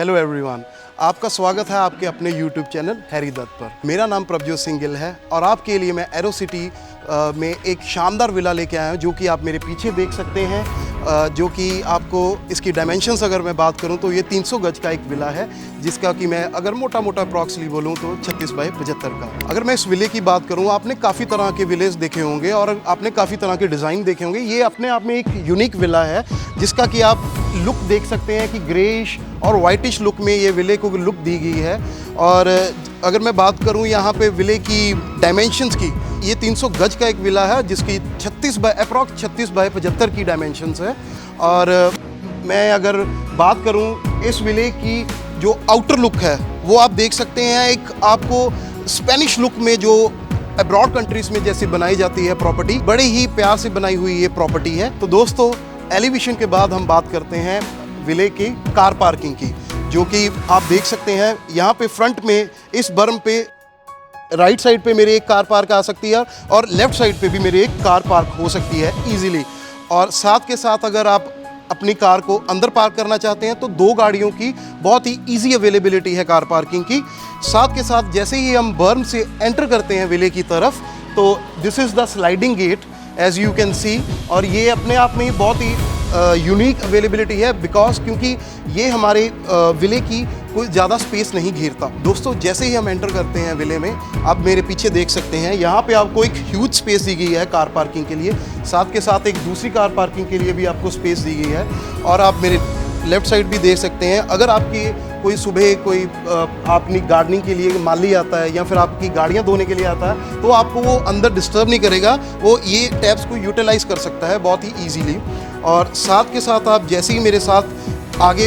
Hello everyone, आपका स्वागत है आपके अपने YouTube चैनल हैरी दत्त पर। मेरा नाम प्रभजोत सिंह गिल है और आपके लिए मैं एरो सिटी में एक शानदार विला लेके आया हूँ, जो कि आप मेरे पीछे देख सकते हैं। जो कि आपको इसकी डायमेंशंस अगर मैं बात करूँ तो ये 300 गज का एक विला है, जिसका कि मैं अगर मोटा मोटा अप्रॉक्सली बोलूँ तो 36 बाई 75 का। अगर मैं इस विले की बात करूँ, आपने काफ़ी तरह के विलेज देखे होंगे और आपने काफ़ी तरह के डिज़ाइन देखे होंगे। ये अपने आप में एक यूनिक विला है, जिसका कि आप लुक देख सकते हैं कि ग्रेइश और वाइटिश लुक में ये विले को लुक दी गई है। और अगर मैं बात करूं यहाँ पे विले की डायमेंशंस की, ये 300 गज का एक विला है, जिसकी 36 बाई 75 की डायमेंशंस है। और मैं अगर बात करूं इस विले की जो आउटर लुक है, वो आप देख सकते हैं एक आपको स्पेनिश लुक में, जो अब्रॉड कंट्रीज़ में जैसे बनाई जाती है प्रॉपर्टी, बड़े ही प्यार से बनाई हुई ये प्रॉपर्टी है। तो दोस्तों, एलिवेशन के बाद हम बात करते हैं विले की कार पार्किंग की, जो कि आप देख सकते हैं यहाँ पे फ्रंट में इस बर्म पे राइट साइड पे मेरी एक कार पार्क आ सकती है और लेफ्ट साइड पे भी मेरी एक कार पार्क हो सकती है इजीली। और साथ के साथ अगर आप अपनी कार को अंदर पार्क करना चाहते हैं तो 2 गाड़ियों की बहुत ही इजी अवेलेबिलिटी है कार पार्किंग की। साथ के साथ जैसे ही हम बर्म से एंटर करते हैं विले की तरफ, तो this is the sliding gate as you can see. और ये अपने आप में बहुत ही यूनिक अवेलेबिलिटी है, बिकॉज क्योंकि ये हमारे विले की कोई ज़्यादा स्पेस नहीं घेरता। दोस्तों, जैसे ही हम एंटर करते हैं विले में, आप मेरे पीछे देख सकते हैं यहाँ पे आपको एक ह्यूज स्पेस दी गई है कार पार्किंग के लिए। साथ के साथ एक दूसरी कार पार्किंग के लिए भी आपको स्पेस दी गई है। और आप मेरे लेफ़्ट साइड भी देख सकते हैं, अगर आपकी कोई सुबह कोई अपनी गार्डनिंग के लिए माली आता है या फिर आपकी गाड़ियाँ धोने के लिए आता है, तो आपको वो अंदर डिस्टर्ब नहीं करेगा, वो ये टैप्स को यूटिलाइज़ कर सकता है बहुत ही ईजीली। और साथ के साथ आप जैसे ही मेरे साथ आगे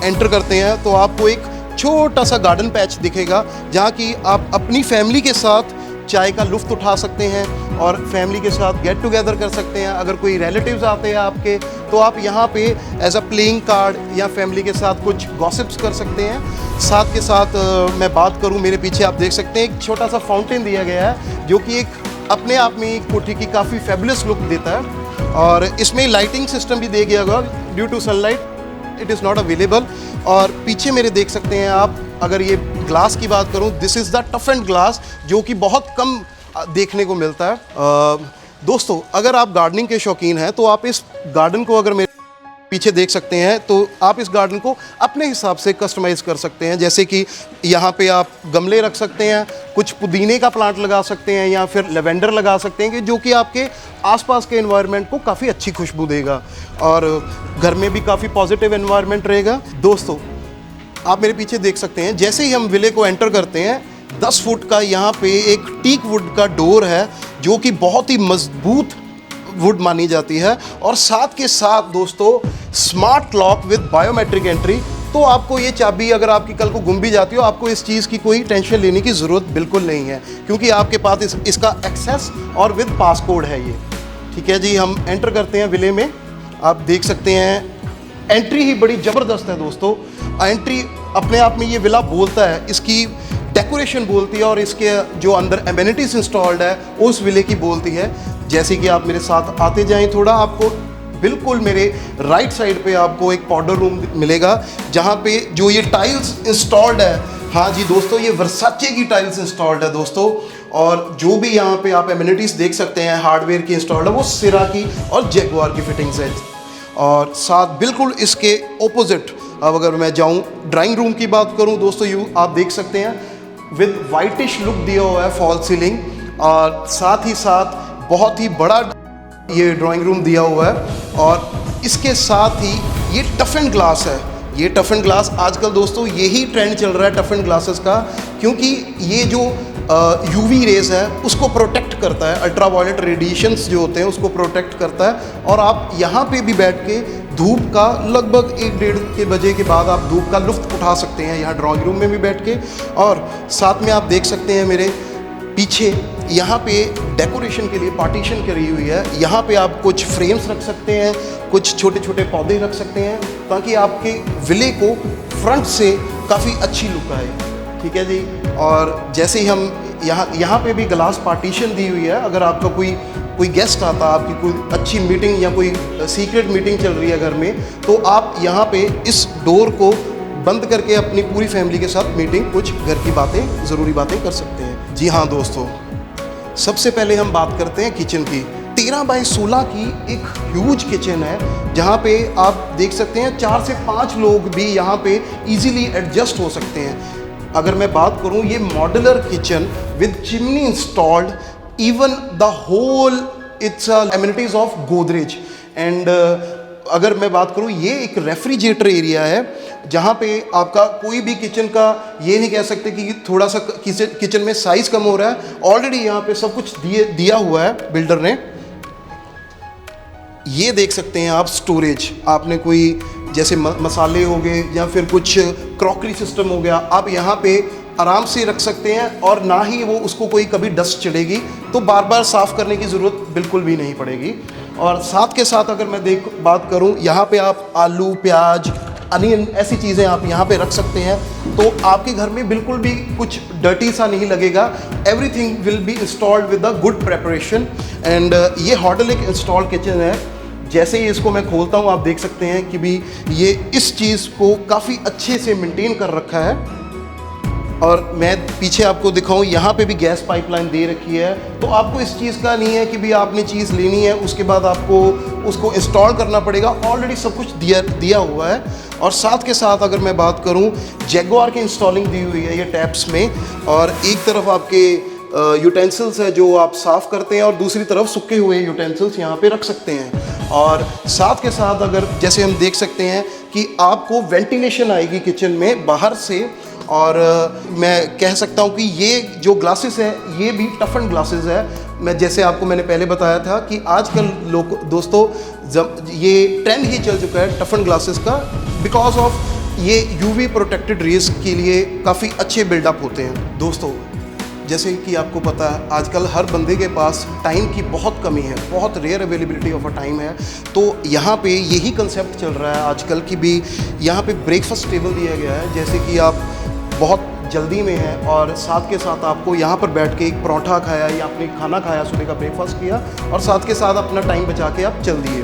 एंटर करते हैं, तो आपको एक छोटा सा गार्डन पैच दिखेगा, जहाँ की आप अपनी फैमिली के साथ चाय का लुत्फ़ उठा सकते हैं और फैमिली के साथ गेट टुगेदर कर सकते हैं। अगर कोई रिलेटिव्स आते हैं आपके, तो आप यहाँ पे एज अ प्लेइंग कार्ड या फैमिली के साथ कुछ गॉसिप्स कर सकते हैं। साथ के साथ मैं बात करूँ, मेरे पीछे आप देख सकते हैं एक छोटा सा फाउंटेन दिया गया है, जो कि एक अपने आप में एक कोठी की काफ़ी फेबुलस लुक देता है। और इसमें लाइटिंग सिस्टम भी दिया गया होगा, due to sunlight it is not available. और पीछे मेरे देख सकते हैं आप, अगर ये ग्लास की बात करूं, this is the tough and glass, जो कि बहुत कम देखने को मिलता है। दोस्तों, अगर आप गार्डनिंग के शौकीन हैं, तो आप इस गार्डन को, अगर मेरे पीछे देख सकते हैं, तो आप इस गार्डन को अपने हिसाब से कस्टमाइज़ कर सकते हैं। जैसे कि यहाँ पे आप गमले रख सकते हैं, कुछ पुदीने का प्लांट लगा सकते हैं या फिर लेवेंडर लगा सकते हैं, कि जो कि आपके आसपास के एनवायरनमेंट को काफ़ी अच्छी खुशबू देगा और घर में भी काफ़ी पॉजिटिव एनवायरनमेंट रहेगा। दोस्तों, आप मेरे पीछे देख सकते हैं, जैसे ही हम विले को एंटर करते हैं, 10 फुट का यहाँ पे एक टीक वुड का डोर है, जो कि बहुत ही मजबूत वुड मानी जाती है। और साथ के साथ दोस्तों, smart lock with biometric entry. तो आपको ये चाबी अगर आपकी कल को गुम भी जाती हो, आपको इस चीज़ की कोई टेंशन लेने की ज़रूरत बिल्कुल नहीं है, क्योंकि आपके पास इसका एक्सेस और विद पासकोड है ये। ठीक है जी, हम एंटर करते हैं विले में। आप देख सकते हैं एंट्री ही बड़ी ज़बरदस्त है दोस्तों। एंट्री अपने आप में ये विला बोलता है, इसकी डेकोरेशन बोलती है और इसके जो अंदर एमेनिटीज़ इंस्टॉल्ड है उस विले की बोलती है। जैसे कि आप मेरे साथ आते जाएं थोड़ा, आपको बिल्कुल मेरे राइट साइड पे आपको एक पाउडर रूम मिलेगा, जहाँ पे जो ये टाइल्स इंस्टॉल्ड है, हाँ जी दोस्तों, ये वर्साचे की टाइल्स इंस्टॉल्ड है दोस्तों। और जो भी यहाँ पे आप एमिनिटीज़ देख सकते हैं हार्डवेयर की इंस्टॉल्ड है, वो सिरा की और जैगुआर की फिटिंग्स है। और साथ बिल्कुल इसके ओपोजिट अब अगर मैं जाऊँ ड्राइंग रूम की बात करूँ दोस्तों, आप देख सकते हैं विद वाइटिश लुक दिया हुआ है फॉल सीलिंग, और साथ ही साथ बहुत ही बड़ा ये ड्राइंग रूम दिया हुआ है। और इसके साथ ही ये टफ एंड ग्लास है। ये टफ एंड ग्लास आजकल दोस्तों यही ट्रेंड चल रहा है टफ एंड ग्लासेस का, क्योंकि ये जो यूवी रेज है उसको प्रोटेक्ट करता है, अल्ट्रावायलेट रेडिएशंस जो होते हैं उसको प्रोटेक्ट करता है। और आप यहाँ पे भी बैठ के धूप का लगभग 1-1:30 बजे के बाद आप धूप का लुत्फ़ उठा सकते हैं यहाँ ड्राइंग रूम में भी बैठ के। और साथ में आप देख सकते हैं मेरे पीछे यहाँ पे डेकोरेशन के लिए पार्टीशन करी हुई है। यहाँ पे आप कुछ फ्रेम्स रख सकते हैं, कुछ छोटे छोटे पौधे रख सकते हैं, ताकि आपके विले को फ्रंट से काफ़ी अच्छी लुक आए। ठीक है जी। और जैसे ही हम यहाँ पे भी ग्लास पार्टीशन दी हुई है, अगर आपका कोई गेस्ट आता, आपकी कोई अच्छी मीटिंग या कोई सीक्रेट मीटिंग चल रही है घर में, तो आप यहाँ पे इस डोर को बंद करके अपनी पूरी फैमिली के साथ मीटिंग, कुछ घर की बातें, ज़रूरी बातें कर सकते हैं। जी हाँ दोस्तों, सबसे पहले हम बात करते हैं किचन की। 13 बाई 16 की एक ह्यूज किचन है, जहाँ पे आप देख सकते हैं 4 से 5 लोग भी यहाँ पे इजीली एडजस्ट हो सकते हैं। अगर मैं बात करूँ, ये modular kitchen with chimney installed, even the whole its amenities of Godrej. And अगर मैं बात करूँ, ये एक रेफ्रिजरेटर एरिया है, जहाँ पे आपका कोई भी किचन का ये नहीं कह सकते कि थोड़ा सा किचन में साइज कम हो रहा है। ऑलरेडी यहाँ पे सब कुछ दिया हुआ है बिल्डर ने। ये देख सकते हैं आप स्टोरेज, आपने कोई जैसे मसाले हो गए या फिर कुछ क्रॉकरी सिस्टम हो गया, आप यहाँ पे आराम से रख सकते हैं और ना ही वो उसको कोई कभी डस्ट चढ़ेगी, तो बार बार साफ़ करने की ज़रूरत बिल्कुल भी नहीं पड़ेगी। और साथ के साथ अगर मैं बात करूँ, यहाँ पे आप आलू, प्याज, अनियन, ऐसी चीज़ें आप यहाँ पे रख सकते हैं, तो आपके घर में बिल्कुल भी कुछ डर्टी सा नहीं लगेगा। Everything will be installed with a good preparation. And ये हॉडलिक इंस्टॉल किचन है। जैसे ही इसको मैं खोलता हूँ, आप देख सकते हैं कि भी ये इस चीज़ को काफ़ी अच्छे से मेंटेन कर रखा है। और मैं पीछे आपको दिखाऊं, यहाँ पे भी गैस पाइपलाइन दे रखी है, तो आपको इस चीज़ का नहीं है कि भी आपने चीज़ लेनी है उसके बाद आपको उसको इंस्टॉल करना पड़ेगा। ऑलरेडी सब कुछ दिया हुआ है। और साथ के साथ अगर मैं बात करूं, जैगुआर की इंस्टॉलिंग दी हुई है ये टैप्स में, और एक तरफ आपके यूटेंसिल्स है जो आप साफ़ करते हैं और दूसरी तरफ सूखे हुए यूटेंसिल्स यहाँ पे रख सकते हैं। और साथ के साथ अगर जैसे हम देख सकते हैं कि आपको वेंटिलेशन आएगी किचन में बाहर से। और मैं कह सकता हूँ कि ये जो ग्लासेस है ये भी टफन ग्लासेस है। मैंने पहले बताया था कि आजकल लोग दोस्तों, जब ये ट्रेंड ही चल चुका है टफन ग्लासेस का, बिकॉज ऑफ ये यूवी प्रोटेक्टेड रेज के लिए काफ़ी अच्छे बिल्डअप होते हैं। दोस्तों, जैसे कि आपको पता है आजकल हर बंदे के पास टाइम की बहुत कमी है, बहुत rare availability of a time है। तो यहाँ पे यही कंसेप्ट चल रहा है आजकल की भी, यहाँ पे ब्रेकफास्ट टेबल दिया गया है। जैसे कि आप बहुत जल्दी में है और साथ के साथ आपको यहाँ पर बैठ के एक परोठा खाया या आपने खाना खाया, सुबह का ब्रेकफास्ट किया, और साथ के साथ अपना टाइम बचा के आप चल दिए।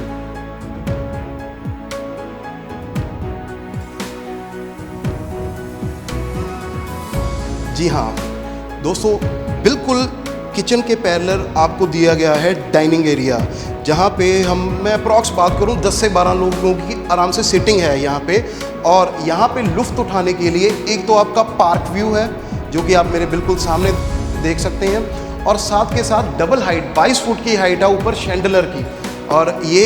जी हाँ दोस्तों, बिल्कुल किचन के पैरेलल आपको दिया गया है डाइनिंग एरिया, जहाँ पे मैं अप्रॉक्स बात करूँ 10 से 12 लोगों की आराम से सिटिंग है यहाँ पे। और यहाँ पे लुफ्त उठाने के लिए एक तो आपका पार्क व्यू है जो कि आप मेरे बिल्कुल सामने देख सकते हैं, और साथ के साथ डबल हाइट 22 फुट की हाइट है ऊपर शैंडलर की। और ये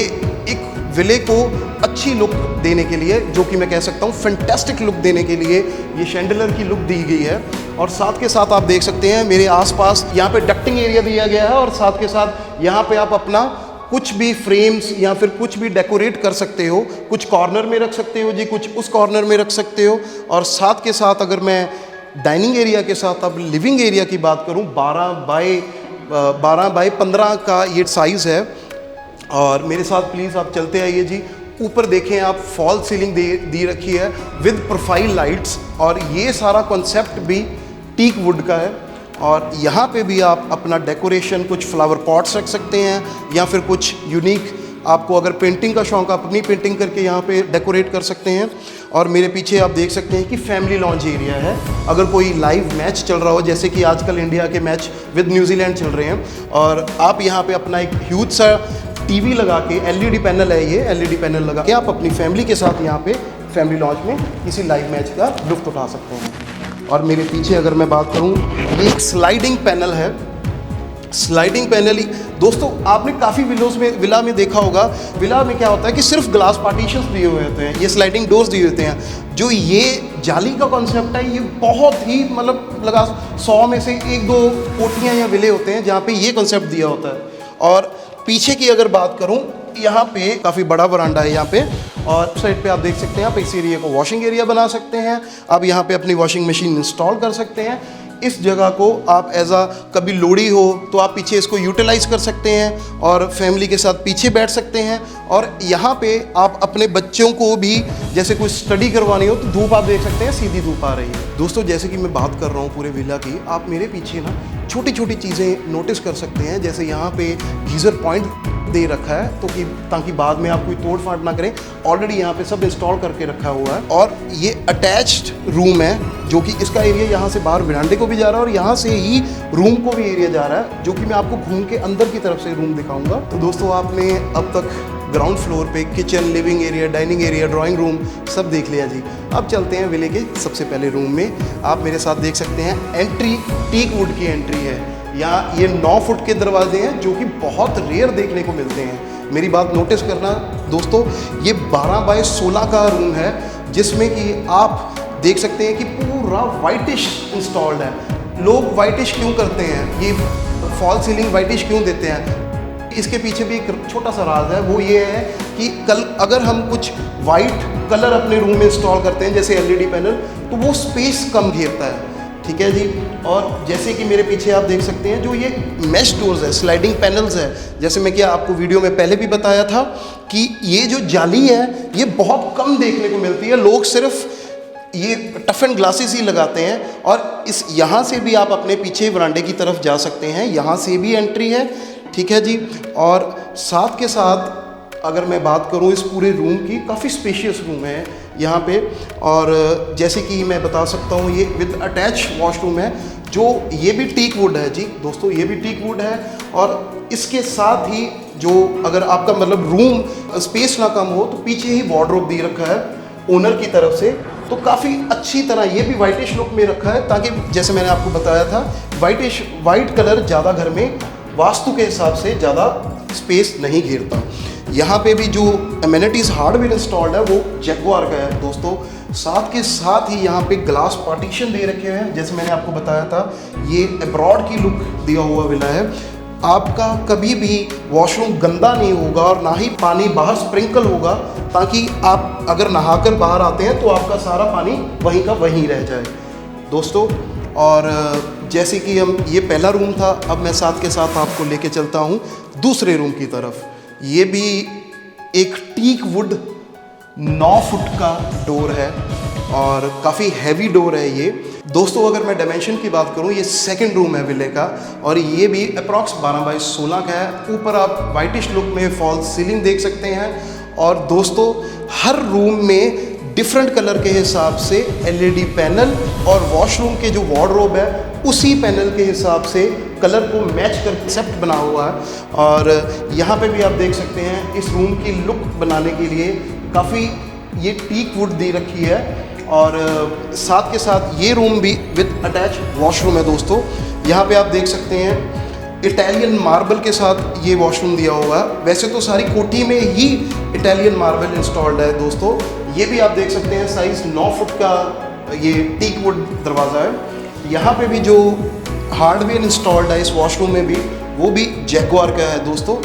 एक विले को अच्छी लुक देने के लिए, जो कि मैं कह सकता हूँ फैंटास्टिक लुक देने के लिए, ये शैंडलर की लुक दी गई है। और साथ के साथ आप देख सकते हैं मेरे आसपास यहाँ पे डक्टिंग एरिया दिया गया है, और साथ के साथ यहाँ पे आप अपना कुछ भी फ्रेम्स या फिर कुछ भी डेकोरेट कर सकते हो। कुछ कॉर्नर में रख सकते हो जी, कुछ उस कॉर्नर में रख सकते हो। और साथ के साथ अगर मैं डाइनिंग एरिया के साथ अब लिविंग एरिया की बात करूं, 12 बाई 15 का ये साइज़ है। और मेरे साथ प्लीज़ आप चलते आइए जी। ऊपर देखें आप, फॉल सीलिंग दी रखी है विद प्रोफाइल लाइट्स, और ये सारा कॉन्सेप्ट भी टीक वुड का है। और यहाँ पे भी आप अपना डेकोरेशन, कुछ फ्लावर पॉट्स रख सकते हैं, या फिर कुछ यूनिक, आपको अगर पेंटिंग का शौक, आप अपनी पेंटिंग करके यहाँ पे डेकोरेट कर सकते हैं। और मेरे पीछे आप देख सकते हैं कि फैमिली लॉन्च एरिया है। अगर कोई लाइव मैच चल रहा हो, जैसे कि आजकल इंडिया के मैच विद न्यूजीलैंड चल रहे हैं, और आप यहाँ पे अपना एक ह्यूज सा टीवी लगा के, एलईडी पैनल है ये, एलईडी पैनल लगा के आप अपनी फैमिली के साथ यहाँ पे फैमिली लॉन्च में किसी लाइव मैच का लुत्फ उठा सकते हैं। और मेरे पीछे अगर मैं बात करूँ, ये एक स्लाइडिंग पैनल है। स्लाइडिंग पैनल ही दोस्तों, आपने काफ़ी विला में देखा होगा, विला में क्या होता है कि सिर्फ ग्लास पार्टीशंस दिए हुए होते हैं, ये स्लाइडिंग डोर्स दिए होते हैं। जो ये जाली का कॉन्सेप्ट है, ये बहुत ही मतलब लगा 100 में से 1-2 कोठियाँ या विले होते हैं जहाँ पे ये कॉन्सेप्ट दिया होता है। और पीछे की अगर बात करूँ, यहाँ पे काफ़ी बड़ा वरांडा है यहाँ पे, और साइड पे आप देख सकते हैं, आप इस एरिया को वॉशिंग एरिया बना सकते हैं। आप यहाँ पे अपनी वॉशिंग मशीन इंस्टॉल कर सकते हैं। इस जगह को आप एज आ, कभी लोड़ी हो तो आप पीछे इसको यूटिलाइज़ कर सकते हैं और फैमिली के साथ पीछे बैठ सकते हैं। और यहाँ पे आप अपने बच्चों को भी जैसे कोई स्टडी करवानी हो तो धूप आप देख सकते हैं, सीधी धूप आ रही है। दोस्तों, जैसे कि मैं बात कर रहा हूँ पूरे विला की, आप मेरे पीछे ना छोटी छोटी चीज़ें नोटिस कर सकते हैं। जैसे यहाँ पे गीज़र पॉइंट दे रखा है तो कि ताकि बाद में आप कोई तोड़ फाड़ ना करें। ऑलरेडी यहाँ पे सब इंस्टॉल करके रखा हुआ है और ये अटैच्ड रूम है, जो कि इसका एरिया यहाँ से बाहर विरांडे को भी जा रहा है और यहाँ से ही रूम को भी एरिया जा रहा है, जो कि मैं आपको घूम के अंदर की तरफ से रूम दिखाऊंगा। तो दोस्तों आपने अब तक ग्राउंड फ्लोर पे kitchen, living area, dining area, drawing room सब देख लिया जी। अब चलते हैं विले के सबसे पहले रूम में। आप मेरे साथ देख सकते हैं एंट्री टीक वुड की एंट्री है। यहाँ ये 9 फुट के दरवाजे हैं जो कि बहुत रेयर देखने को मिलते हैं। मेरी बात नोटिस करना दोस्तों, ये 12 बाय 16 का रूम है जिसमें कि आप देख सकते हैं कि पूरा वाइटिश इंस्टॉल्ड है। लोग वाइटिश क्यों करते हैं, ये फॉल सीलिंग वाइटिश क्यों देते हैं, इसके पीछे भी एक छोटा सा राज है। वो ये है कि कल अगर हम कुछ वाइट कलर अपने रूम में इंस्टॉल करते हैं जैसे एलईडी पैनल, तो वो स्पेस कम घेरता है, ठीक है जी। और जैसे कि मेरे पीछे आप देख सकते हैं जो ये मैश डोर्स है, स्लाइडिंग पैनल्स है, जैसे मैं क्या आपको वीडियो में पहले भी बताया था कि ये जो जाली है ये बहुत कम देखने को मिलती है। लोग सिर्फ ये टफ एंड ग्लासेस ही लगाते हैं। और इस यहाँ से भी आप अपने पीछे वरांडे की तरफ जा सकते हैं, यहाँ से भी एंट्री है, ठीक है जी। और साथ के साथ अगर मैं बात करूँ इस पूरे रूम की, काफ़ी स्पेशियस रूम है यहाँ पे। और जैसे कि मैं बता सकता हूँ ये विद अटैच वॉशरूम है, जो ये भी टीक वुड है जी दोस्तों, ये भी टीक वुड है। और इसके साथ ही जो अगर आपका मतलब रूम स्पेस ना कम हो तो पीछे ही वार्डरोब दे रखा है ओनर की तरफ से। तो काफ़ी अच्छी तरह ये भी वाइटिश लुक में रखा है, ताकि जैसे मैंने आपको बताया था वाइट कलर ज़्यादा घर में वास्तु के हिसाब से ज़्यादा स्पेस नहीं घेरता। यहाँ पे भी जो एमिनिटीज़ हार्डवेयर इंस्टॉल्ड है वो जैगुआर का है दोस्तों। साथ के साथ ही यहाँ पे ग्लास पार्टीशन दे रखे हैं, जैसे मैंने आपको बताया था ये अब्रॉड की लुक दिया हुआ विला है। आपका कभी भी वॉशरूम गंदा नहीं होगा और ना ही पानी बाहर स्प्रिंकल होगा, ताकि आप अगर नहाकर बाहर आते हैं तो आपका सारा पानी वहीं का वहीं रह जाए दोस्तों। और जैसे कि हम ये पहला रूम था, अब मैं साथ के साथ आपको लेके चलता हूँ दूसरे रूम की तरफ। ये भी एक टीक वुड 9 फुट का डोर है और काफ़ी हैवी डोर है ये दोस्तों। अगर मैं डायमेंशन की बात करूँ, ये सेकंड रूम है विले का और ये भी अप्रॉक्स 12 बाई 16 का है। ऊपर आप वाइटिश लुक में फॉल सीलिंग देख सकते हैं। और दोस्तों हर रूम में डिफरेंट कलर के हिसाब से एलईडी पैनल और वॉशरूम के जो वार्डरोब है उसी पैनल के हिसाब से कलर को मैच कर कंसेप्ट बना हुआ है। और यहाँ पे भी आप देख सकते हैं इस रूम की लुक बनाने के लिए काफ़ी ये टीक वुड दे रखी है। और साथ के साथ ये रूम भी विद अटैच वॉशरूम है दोस्तों। यहाँ पे आप देख सकते हैं इटालियन मार्बल के साथ ये वॉशरूम दिया हुआ है। वैसे तो सारी कोठी में ही इटालियन मार्बल इंस्टॉल्ड है दोस्तों। ये भी आप देख सकते हैं साइज़ 9 फुट का ये टीक वुड दरवाज़ा है। यहाँ पे भी जो हार्डवेयर इंस्टॉल्ड है इस वॉशरूम में भी, वो भी जैगुआर का है दोस्तों।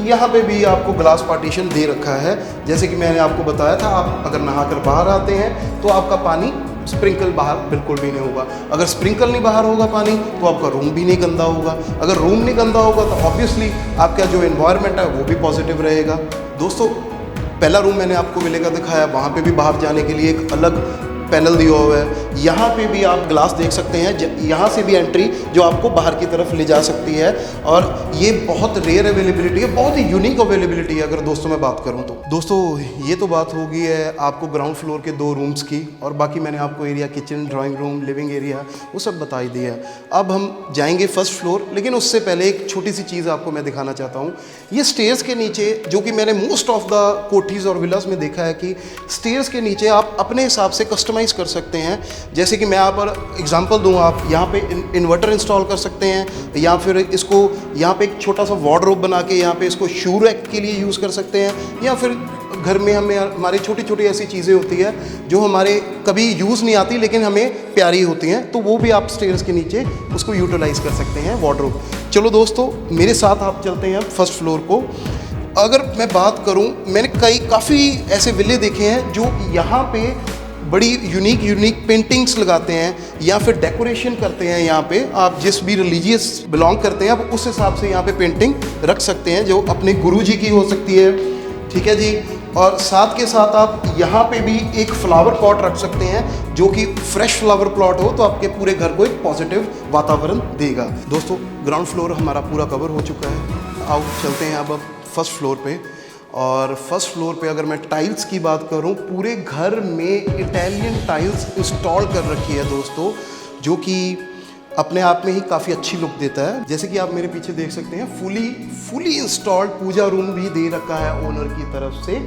यहाँ पे भी आपको ग्लास पार्टीशन दे रखा है। जैसे कि मैंने आपको बताया था, आप अगर नहाकर बाहर आते हैं तो आपका पानी स्प्रिंकल बाहर बिल्कुल भी नहीं होगा। अगर स्प्रिंकल नहीं बाहर होगा पानी तो आपका रूम भी नहीं गंदा होगा। अगर रूम नहीं गंदा होगा तो ऑब्वियसली आपका जो एनवायरनमेंट है वो भी पॉजिटिव रहेगा दोस्तों। पहला रूम मैंने आपको विले का दिखाया, वहाँ पे भी बाहर जाने के लिए एक अलग पैनल दिया हुआ है। यहाँ पे भी आप ग्लास देख सकते हैं, यहाँ से भी एंट्री जो आपको बाहर की तरफ ले जा सकती है। और ये बहुत रेयर अवेलेबिलिटी है, बहुत ही यूनिक अवेलेबिलिटी है अगर दोस्तों मैं बात करूँ तो। दोस्तों ये तो बात हो गई है आपको ग्राउंड फ्लोर के 2 रूम्स की, और बाकी मैंने आपको area kitchen, drawing room, living area वो सब बता ही दिया है। अब हम जाएंगे फर्स्ट फ्लोर, लेकिन उससे पहले एक छोटी सी चीज़ आपको मैं दिखाना चाहता हूँ। ये स्टेयर्स के नीचे, जो कि मैंने मोस्ट ऑफ द कोठीज़ और विलास में देखा है कि स्टेयर्स के नीचे आप अपने हिसाब से कस्टमाइज़ कर सकते हैं। जैसे कि मैं यहाँ पर एग्जांपल दूँ, आप यहाँ पे इन्वर्टर इंस्टॉल कर सकते हैं, या फिर इसको यहाँ पे एक छोटा सा वार्डरोब बना के यहाँ पे इसको शू रैक के लिए यूज़ कर सकते हैं। या फिर घर में हमारी छोटी छोटी ऐसी चीज़ें होती है जो हमारे कभी यूज़ नहीं आती लेकिन हमें प्यारी होती हैं, तो वो भी आप स्टेयर्स के नीचे उसको यूटिलाइज़ कर सकते हैं वार्डरोब। चलो दोस्तों मेरे साथ आप चलते हैं फर्स्ट फ्लोर को। अगर मैं बात करूं, मैंने काफ़ी ऐसे विले देखे हैं जो यहाँ पे बड़ी यूनिक पेंटिंग्स लगाते हैं या फिर डेकोरेशन करते हैं। यहाँ पे आप जिस भी रिलीजियस बिलोंग करते हैं आप उस हिसाब से यहाँ पे पेंटिंग रख सकते हैं, जो अपने गुरुजी की हो सकती है, ठीक है जी। और साथ के साथ आप यहाँ पे भी एक फ्लावर पॉट रख सकते हैं जो कि फ्रेश फ्लावर प्लॉट हो, तो आपके पूरे घर को एक पॉजिटिव वातावरण देगा। दोस्तों ग्राउंड फ्लोर हमारा पूरा कवर हो चुका है, आओ चलते हैं अब फर्स्ट फ्लोर पे। और फर्स्ट फ्लोर पे अगर मैं टाइल्स की बात करूं, पूरे घर में इटालियन टाइल्स इंस्टॉल कर रखी है दोस्तों, जो कि अपने आप में ही काफ़ी अच्छी लुक देता है। जैसे कि आप मेरे पीछे देख सकते हैं, फुली इंस्टॉल्ड पूजा रूम भी दे रखा है ओनर की तरफ से।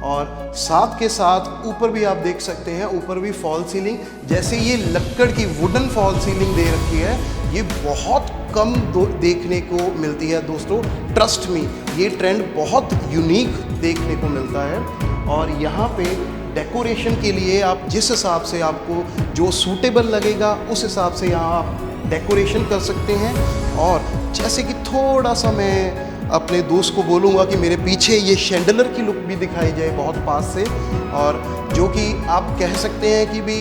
और साथ के साथ ऊपर भी आप देख सकते हैं, ऊपर भी फॉल सीलिंग, जैसे ये लक्कड़ की वुडन फॉल सीलिंग दे रखी है, ये बहुत कम देखने को मिलती है दोस्तों। ट्रस्ट मी, ये ट्रेंड बहुत यूनिक देखने को मिलता है। और यहाँ पे डेकोरेशन के लिए आप जिस हिसाब से आपको जो सूटेबल लगेगा उस हिसाब से यहाँ आप डेकोरेशन कर सकते हैं। और जैसे कि थोड़ा सा मैं अपने दोस्त को बोलूँगा कि मेरे पीछे ये शैंडलर की लुक भी दिखाई जाए बहुत पास से, और जो कि आप कह सकते हैं कि भी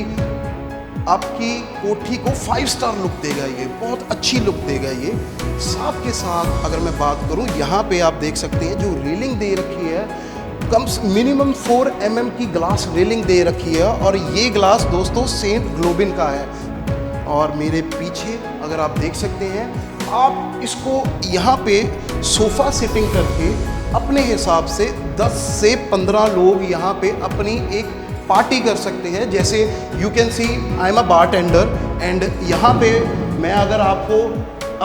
आपकी कोठी को 5 स्टार लुक देगा, ये बहुत अच्छी लुक देगा ये। साथ के साथ अगर मैं बात करूँ, यहाँ पे आप देख सकते हैं जो रेलिंग दे रखी है, मिनिमम 4 mm की ग्लास रेलिंग दे रखी है। और ये ग्लास दोस्तों सेंट ग्लोबिन का है। और मेरे पीछे अगर आप देख सकते हैं, आप इसको यहाँ पे सोफ़ा सिटिंग करके अपने हिसाब से 10 से 15 लोग यहाँ पे अपनी एक पार्टी कर सकते हैं। जैसे you can C I am a bartender, and यहाँ पे मैं अगर आपको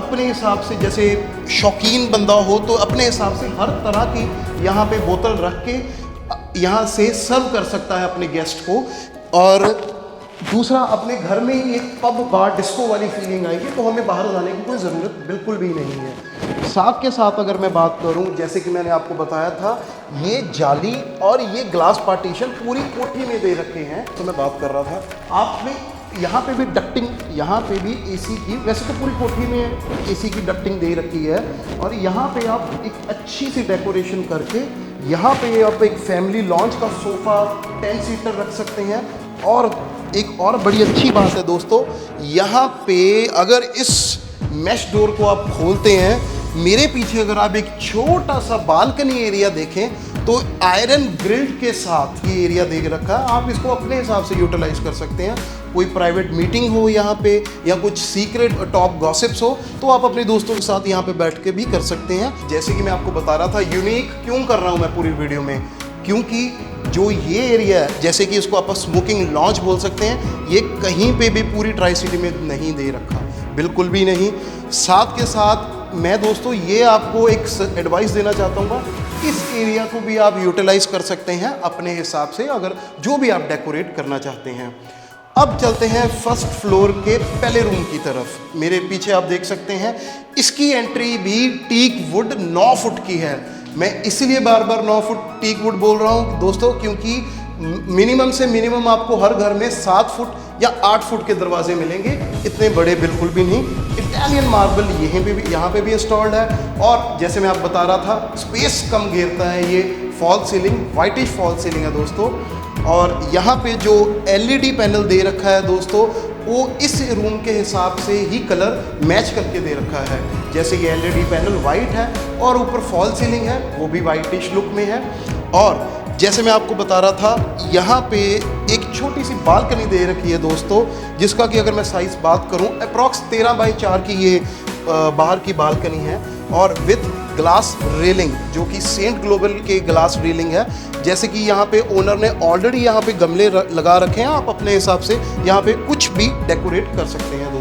अपने हिसाब से, जैसे शौकीन बंदा हो तो अपने हिसाब से हर तरह की यहाँ पे बोतल रख के यहाँ से सर्व कर सकता है अपने गेस्ट को। और दूसरा, अपने घर में ही एक पब बार डिस्को वाली फीलिंग आएगी, तो हमें बाहर जाने की कोई ज़रूरत बिल्कुल भी नहीं है। साथ के साथ अगर मैं बात करूं, जैसे कि मैंने आपको बताया था, ये जाली और ये ग्लास पार्टीशन पूरी कोठी में दे रखे हैं। तो मैं बात कर रहा था, आपने यहाँ पे भी डक्टिंग, यहाँ पे भी एसी की, वैसे तो पूरी कोठी में एसी की डक्टिंग दे रखी है। और यहाँ पे आप एक अच्छी सी डेकोरेशन करके यहाँ पे आप एक फैमिली लॉन्च का सोफ़ा 10 सीटर रख सकते हैं। और एक और बड़ी अच्छी बात है दोस्तों, यहाँ पे अगर इस मैश डोर को आप खोलते हैं, मेरे पीछे अगर आप एक छोटा सा बालकनी एरिया देखें तो आयरन ग्रिल्ड के साथ ये एरिया दे रखा है। आप इसको अपने हिसाब से यूटिलाइज कर सकते हैं। कोई प्राइवेट मीटिंग हो यहाँ पे, या कुछ सीक्रेट टॉप गॉसिप्स हो, तो आप अपने दोस्तों के साथ यहाँ पे बैठ के भी कर सकते हैं। जैसे कि मैं आपको बता रहा था, यूनिक क्यों कर रहा हूँ मैं पूरी वीडियो में, क्योंकि जो ये एरिया है, जैसे कि इसको आप स्मोकिंग लॉन्च बोल सकते हैं, ये कहीं पे भी पूरी ट्राई सिटी में नहीं दे रखा, बिल्कुल भी नहीं। साथ के साथ मैं दोस्तों ये आपको एक एडवाइस देना चाहता हूँ, इस एरिया को भी आप यूटिलाइज कर सकते हैं अपने हिसाब से, अगर जो भी आप डेकोरेट करना चाहते हैं। अब चलते हैं फर्स्ट फ्लोर के पहले रूम की तरफ। मेरे पीछे आप देख सकते हैं, इसकी एंट्री भी टीक वुड 9 फुट की है। मैं इसीलिए बार बार 9 फुट टीक वुड बोल रहा हूँ दोस्तों, क्योंकि मिनिमम से मिनिमम आपको हर घर में 7 फुट या 8 फुट के दरवाजे मिलेंगे, इतने बड़े बिल्कुल भी नहीं। इटालियन मार्बल यहाँ पे भी इंस्टॉल्ड है। और जैसे मैं आप बता रहा था, स्पेस कम घेरता है ये fall ceiling, whitish fall ceiling है दोस्तों। और यहाँ पे जो LED पैनल दे रखा है दोस्तों, वो इस रूम के हिसाब से ही कलर मैच करके दे रखा है। जैसे ये LED पैनल वाइट है और ऊपर फॉल सीलिंग है, वो भी वाइटिश लुक में है। और जैसे मैं आपको बता रहा था, यहाँ पे एक छोटी सी बालकनी दे रखी है दोस्तों, जिसका कि अगर मैं साइज़ बात करूँ, अप्रॉक्स 13 बाई 4 की ये बाहर की बालकनी है। और विथ ग्लास रेलिंग, जो कि सेंट ग्लोबल के ग्लास रेलिंग है। जैसे कि यहाँ पे ओनर ने ऑलरेडी यहाँ पे गमले लगा रखे हैं, आप अपने हिसाब से यहाँ पे कुछ भी डेकोरेट कर सकते हैं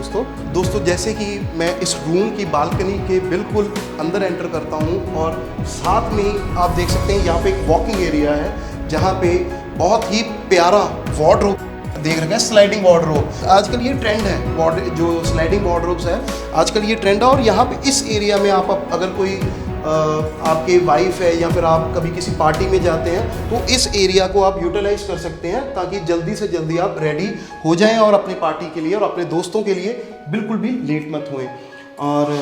दोस्तों। जैसे कि मैं इस रूम की बालकनी के बिल्कुल अंदर एंटर करता हूँ, और साथ में आप देख सकते हैं यहाँ पे एक वॉकिंग एरिया है, जहाँ पे बहुत ही प्यारा वार्डरोब देख रखा है, स्लाइडिंग वार्डरोब। आजकल ये ट्रेंड है, जो स्लाइडिंग वार्डरोब्स है, आजकल ये ट्रेंड है। और यहाँ पे इस एरिया में आप अगर कोई आपके वाइफ है या फिर आप कभी किसी पार्टी में जाते हैं, तो इस एरिया को आप यूटिलाइज कर सकते हैं, ताकि जल्दी से जल्दी आप रेडी हो जाएं और अपनी पार्टी के लिए और अपने दोस्तों के लिए बिल्कुल भी लेट मत हुए। और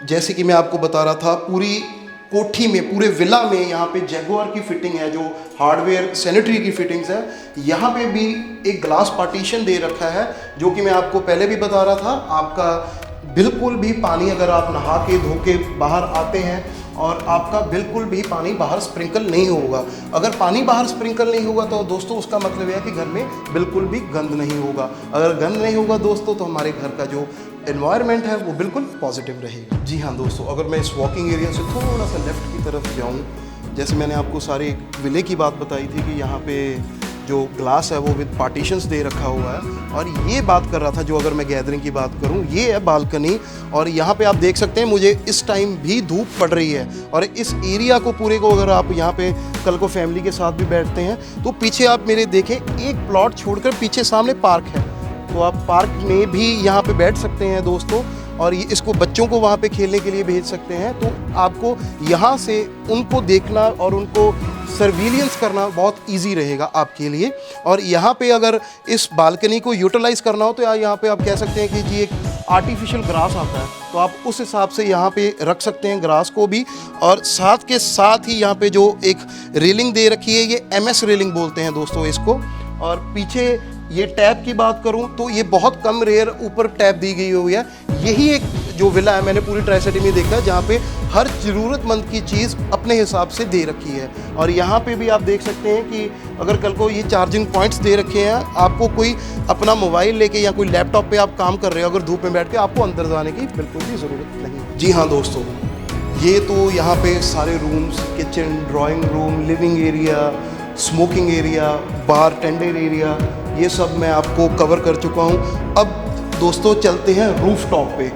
जैसे कि मैं आपको बता रहा था, पूरी कोठी में, पूरे विला में यहाँ पे जैगुआर की फिटिंग है, जो हार्डवेयर सैनिटरी की फिटिंग्स है। यहाँ पे भी एक ग्लास पार्टीशन दे रखा है, जो कि मैं आपको पहले भी बता रहा था। आपका बिल्कुल भी पानी, अगर आप नहा के धो के बाहर आते हैं, और आपका बिल्कुल भी पानी बाहर स्प्रिंकल नहीं होगा। अगर पानी बाहर स्प्रिंकल नहीं होगा तो दोस्तों उसका मतलब है कि घर में बिल्कुल भी गंद नहीं होगा। अगर गंद नहीं होगा दोस्तों, तो हमारे घर का जो एनवायरनमेंट है वो बिल्कुल पॉजिटिव रहेगा। जी हाँ दोस्तों, अगर मैं इस वॉकिंग एरिया से थोड़ा सा लेफ्ट की तरफ जाऊँ, जैसे मैंने आपको सारे विले की बात बताई थी कि यहाँ पे जो ग्लास है वो विद पार्टीशंस दे रखा हुआ है। और ये बात कर रहा था, जो अगर मैं गैदरिंग की बात करूँ, ये है बालकनी। और यहाँ पे आप देख सकते हैं मुझे इस टाइम भी धूप पड़ रही है, और इस एरिया को पूरे को अगर आप यहाँ पे कल को फैमिली के साथ भी बैठते हैं तो पीछे आप मेरे देखें, एक प्लॉट छोड़कर पीछे सामने पार्क है, तो आप पार्क में भी यहाँ पे बैठ सकते हैं दोस्तों। और ये इसको बच्चों को वहाँ पे खेलने के लिए भेज सकते हैं। तो आपको यहाँ से उनको देखना और उनको सर्विलियंस करना बहुत इजी रहेगा आपके लिए। और यहाँ पे अगर इस बालकनी को यूटिलाइज़ करना हो तो यहाँ पे आप कह सकते हैं कि जी एक आर्टिफिशियल ग्रास आता है, तो आप उस हिसाब से यहाँ पे रख सकते हैं ग्रास को भी। और साथ के साथ ही यहाँ पे जो एक रेलिंग दे रखी है, ये MS रेलिंग बोलते हैं दोस्तों इसको। और पीछे ये टैप की बात करूं तो ये बहुत कम रेयर ऊपर टैप दी गई हुई है। यही एक जो विला है मैंने पूरी ट्राई सिटी में देखा है, जहाँ पे हर ज़रूरतमंद की चीज़ अपने हिसाब से दे रखी है। और यहाँ पे भी आप देख सकते हैं कि अगर कल को ये चार्जिंग पॉइंट्स दे रखे हैं, आपको कोई अपना मोबाइल लेके या कोई लैपटॉप पे आप काम कर रहे हो अगर धूप में बैठ के, आपको अंदर जाने की बिल्कुल भी ज़रूरत नहीं। जी हाँ दोस्तों, ये तो यहाँ पे सारे rooms, kitchen, drawing room, living area, smoking area, bar tender area, ये सब मैं आपको कवर कर चुका हूँ। अब दोस्तों चलते हैं रूफ टॉप पे।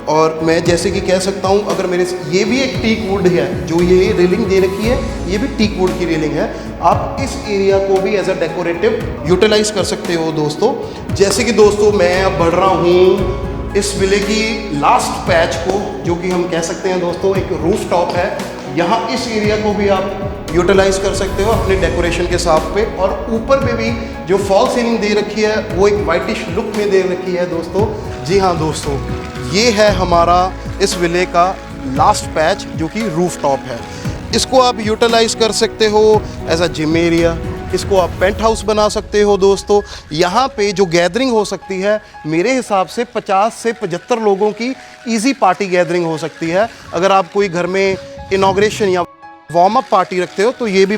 और मैं जैसे कि कह सकता हूँ, अगर मेरे ये भी एक टीक वुड है, जो ये रेलिंग दे रखी है ये भी टीक वुड की रेलिंग है। आप इस एरिया को भी एज अ डेकोरेटिव यूटिलाइज कर सकते हो दोस्तों। जैसे कि दोस्तों मैं अब बढ़ रहा हूँ इस विले की लास्ट पैच को, जो कि हम कह सकते हैं दोस्तों एक रूफ टॉप है। यहाँ इस एरिया को भी आप यूटिलाइज कर सकते हो अपने डेकोरेशन के साथ पे। और ऊपर पे भी जो फॉल सीलिंग दे रखी है वो एक वाइटिश लुक में दे रखी है दोस्तों। जी हाँ दोस्तों, ये है हमारा इस विले का लास्ट पैच जो कि रूफ टॉप है। इसको आप यूटिलाइज कर सकते हो एज अ जिम एरिया, इसको आप पेंट हाउस बना सकते हो दोस्तों। यहाँ पे जो गैदरिंग हो सकती है मेरे हिसाब से 50 से 75 लोगों की ईजी पार्टी गैदरिंग हो सकती है। अगर आप कोई घर में इनॉग्रेशन या वार्म अप पार्टी रखते हो तो ये भी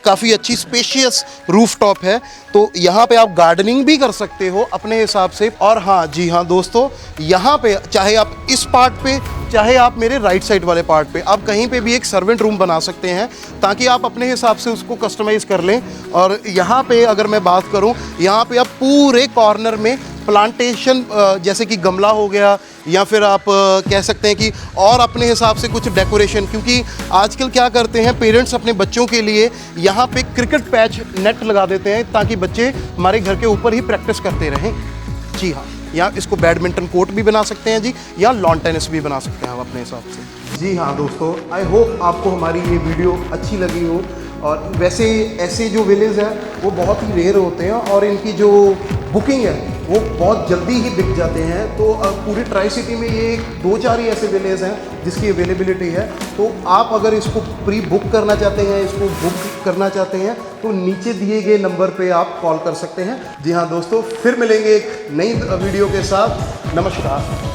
काफ़ी अच्छी स्पेशियस रूफ टॉप है। तो यहाँ पे आप गार्डनिंग भी कर सकते हो अपने हिसाब से। और हाँ जी हाँ दोस्तों, यहाँ पे चाहे आप इस पार्ट पे, चाहे आप मेरे राइट साइड वाले पार्ट पे, आप कहीं पे भी एक सर्वेंट रूम बना सकते हैं ताकि आप अपने हिसाब से उसको कस्टमाइज़ कर लें। और यहाँ पे अगर मैं बात करूँ, यहाँ पे आप पूरे कॉर्नर में प्लांटेशन, जैसे कि गमला हो गया, या फिर आप कह सकते हैं कि और अपने हिसाब से कुछ डेकोरेशन, क्योंकि आजकल क्या करते हैं पेरेंट्स अपने बच्चों के लिए यहाँ पे क्रिकेट पैच नेट लगा देते हैं ताकि बच्चे हमारे घर के ऊपर ही प्रैक्टिस करते रहें। जी हाँ, या इसको बैडमिंटन कोर्ट भी बना सकते हैं जी, या लॉन टेनिस भी बना सकते हैं हम अपने हिसाब से। जी हाँ दोस्तों, आई होप आपको हमारी ये वीडियो अच्छी लगी हो। और वैसे ऐसे जो विलेज हैं वो बहुत ही रेयर होते हैं और इनकी जो बुकिंग है वो बहुत जल्दी ही बिक जाते हैं। तो पूरी ट्राई सिटी में ये 2-4 ही ऐसे विलेज हैं जिसकी अवेलेबिलिटी है। तो आप अगर इसको प्री बुक करना चाहते हैं, इसको बुक करना चाहते हैं, तो नीचे दिए गए नंबर पे आप कॉल कर सकते हैं। जी हाँ दोस्तों, फिर मिलेंगे एक नई वीडियो के साथ। नमस्कार।